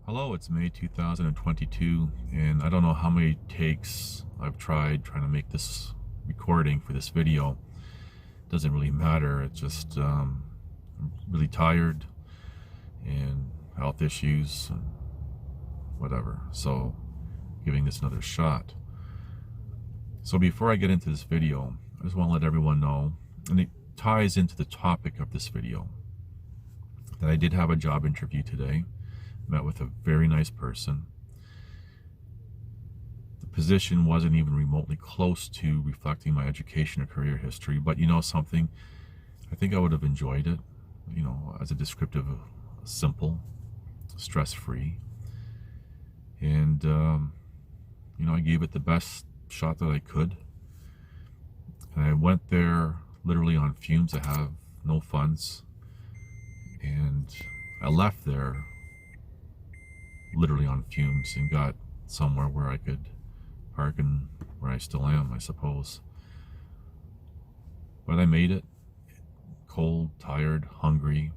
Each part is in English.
Hello, it's May 2022, and I don't know how many takes I've trying to make this recording for this video. It doesn't really matter. It's just I'm really tired and health issues and whatever. So giving this another shot. So before I get into this video, I just want to let everyone know, and it ties into the topic of this video, that I did have a job interview today. Met with a very nice person. The position wasn't even remotely close to reflecting my education or career history, but you know something, I think I would have enjoyed it, you know, as a descriptive of simple, stress-free. And, you know, I gave it the best shot that I could. And I went there literally on fumes. I have no funds. And I left there literally on fumes and got somewhere where I could park, and where I still am, I suppose. But I made it. Cold, tired, hungry,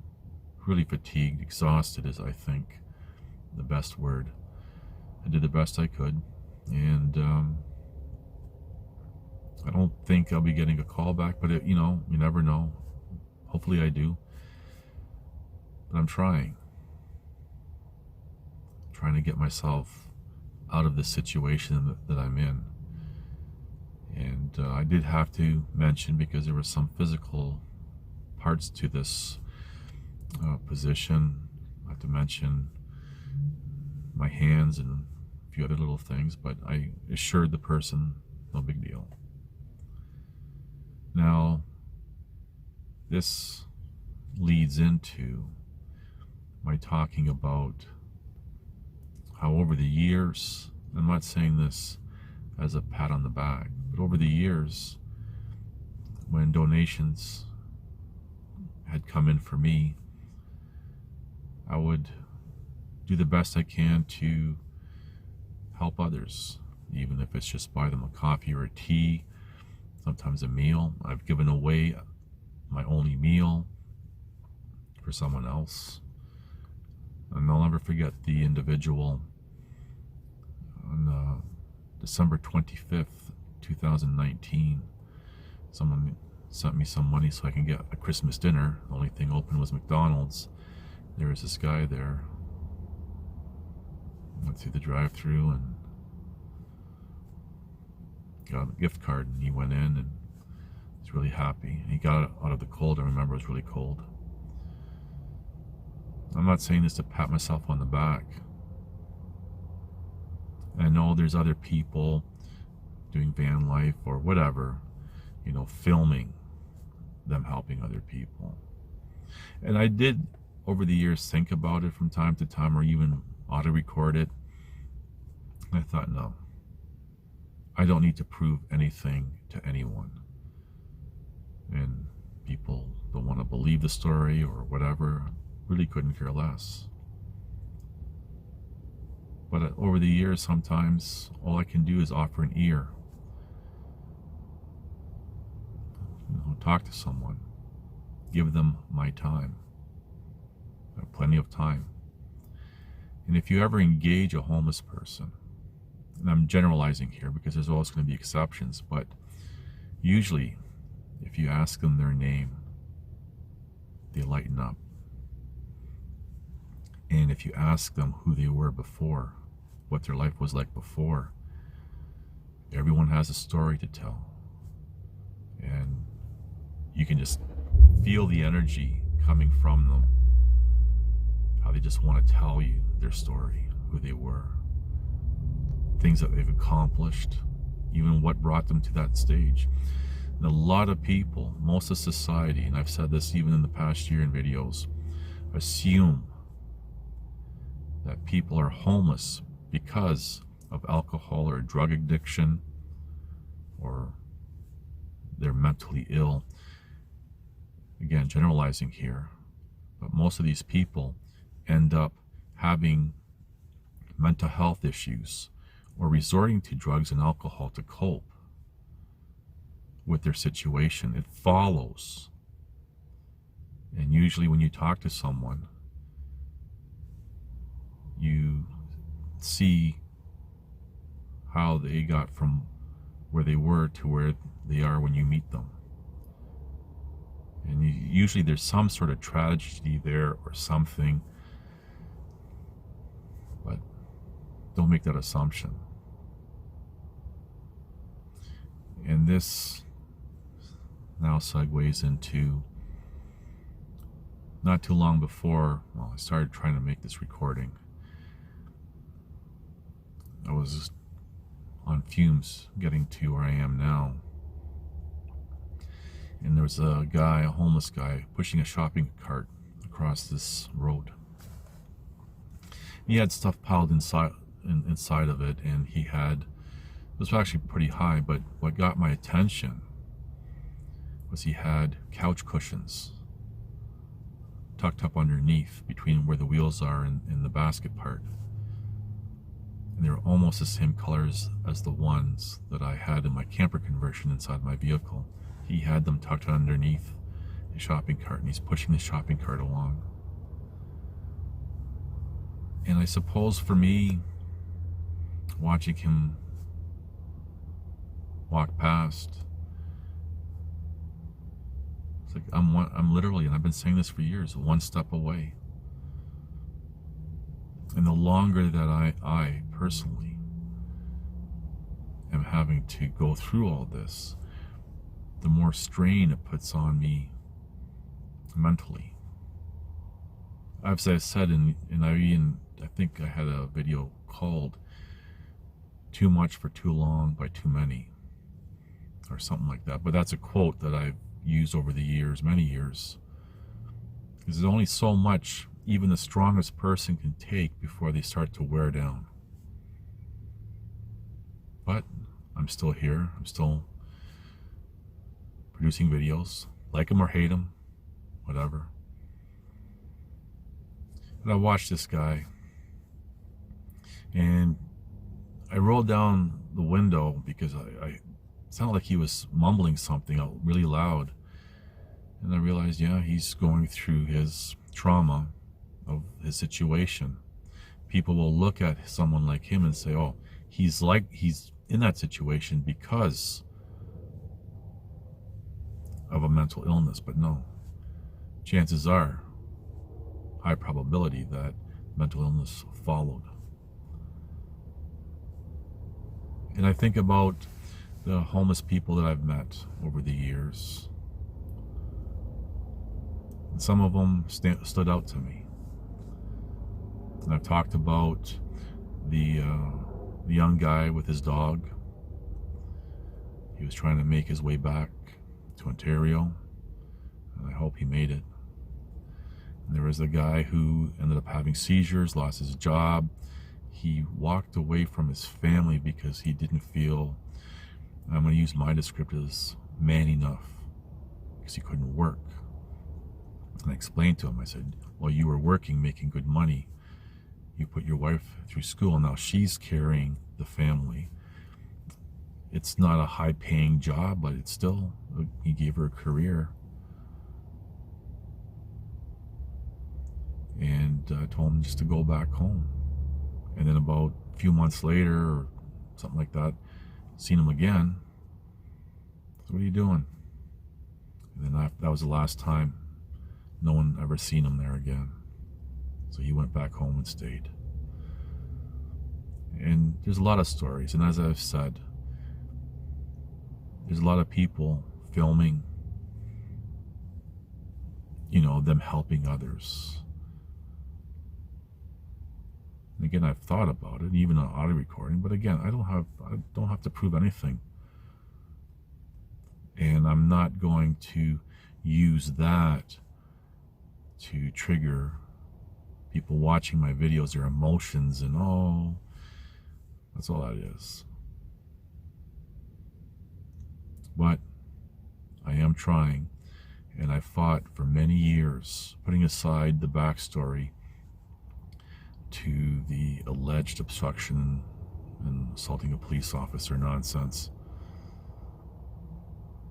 really fatigued, exhausted is, I think, the best word. I did the best I could, and I don't think I'll be getting a call back, but you know, you never know. Hopefully I do. But I'm trying to get myself out of the situation that I'm in. And I did have to mention, because there were some physical parts to this position, I have to mention my hands and a few other little things, but I assured the person, no big deal. Now, this leads into my talking about how over the years, I'm not saying this as a pat on the back, but over the years, when donations had come in for me, I would do the best I can to help others, even if it's just buy them a coffee or a tea, sometimes a meal. I've given away my only meal for someone else. And I'll never forget the individual on December 25th, 2019. Someone sent me some money so I can get a Christmas dinner. The only thing open was McDonald's. There was this guy there. Went through the drive-thru and got a gift card, and he went in and was really happy. He got out of the cold. I remember it was really cold. I'm not saying this to pat myself on the back. I know there's other people doing van life or whatever, you know, filming them helping other people. And I did, over the years, think about it from time to time, or even auto-record it. And I thought, no, I don't need to prove anything to anyone. And people don't want to believe the story or whatever. Really couldn't care less. But over the years, sometimes all I can do is offer an ear. You know, talk to someone, give them my time. I have plenty of time. And if you ever engage a homeless person, and I'm generalizing here because there's always going to be exceptions, but usually if you ask them their name, they lighten up. And if you ask them who they were before, what their life was like before, everyone has a story to tell. And you can just feel the energy coming from them, how they just want to tell you their story, who they were, things that they've accomplished, even what brought them to that stage. And a lot of people, most of society, and I've said this even in the past year in videos, assume that people are homeless because of alcohol or drug addiction, or they're mentally ill. Again, generalizing here, but most of these people end up having mental health issues or resorting to drugs and alcohol to cope with their situation. It follows. And usually when you talk to someone, you see how they got from where they were to where they are when you meet them. And usually there's some sort of tragedy there or something, but don't make that assumption. And this now segues into not too long before, well, I started trying to make this recording, I was on fumes getting to where I am now. And there was a guy, a homeless guy, pushing a shopping cart across this road. He had stuff piled inside of it, and it was actually pretty high, but what got my attention was he had couch cushions tucked up underneath between where the wheels are and the basket part. And they were almost the same colors as the ones that I had in my camper conversion inside my vehicle. He had them tucked underneath the shopping cart, and he's pushing the shopping cart along. And I suppose for me, watching him walk past, it's like I'm literally, and I've been saying this for years, one step away. And the longer that I personally am having to go through all this, the more strain it puts on me mentally. I've said, and I think I had a video called "Too Much for Too Long by Too Many," or something like that. But that's a quote that I've used over the years, many years. Because there's only so much even the strongest person can take before they start to wear down. But I'm still here. I'm still producing videos, like them or hate them, whatever. And I watched this guy, and I rolled down the window because it sounded like he was mumbling something out really loud. And I realized, yeah, he's going through his trauma of his situation. People will look at someone like him and say, oh, he's in that situation because of a mental illness. But no, chances are high probability that mental illness followed. And I think about the homeless people that I've met over the years, and some of them stood out to me. And I've talked about the young guy with his dog. He was trying to make his way back to Ontario, and I hope he made it. And there was a guy who ended up having seizures, lost his job. He walked away from his family because he didn't feel, I'm going to use my descriptors, man enough, because he couldn't work. And I explained to him, I said, well, you were working, making good money. You put your wife through school, and now she's carrying the family. It's not a high-paying job, but it's still, he gave her a career. And I told him just to go back home. And then about a few months later, or something like that. Seen him again. So what are you doing? And then that was the last time. No one ever seen him there again. So he went back home and stayed. And there's a lot of stories, and as I've said, there's a lot of people filming, you know, them helping others. And again, I've thought about it, even on audio recording, but again, I don't have to prove anything. And I'm not going to use that to trigger people watching my videos, their emotions, and oh, that's all that is. But I am trying, and I fought for many years, putting aside the backstory to the alleged obstruction and assaulting a police officer nonsense.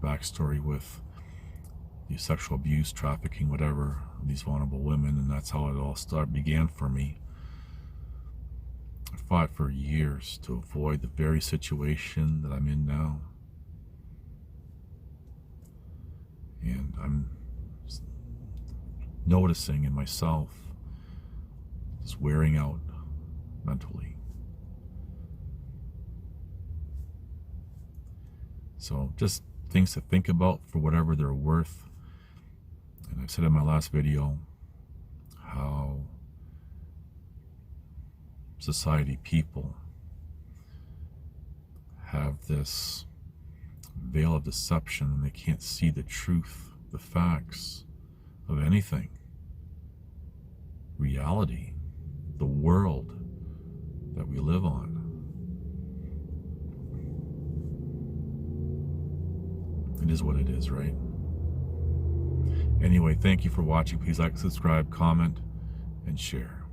Backstory with the sexual abuse, trafficking, whatever, of these vulnerable women, and that's how it all began for me. I fought for years to avoid the very situation that I'm in now. And I'm noticing in myself just wearing out mentally. So just things to think about for whatever they're worth. And I said in my last video how society, people have this veil of deception, and they can't see the truth, the facts of anything. Reality, the world that we live on. It is what it is, right? Anyway, thank you for watching. Please like, subscribe, comment, and share.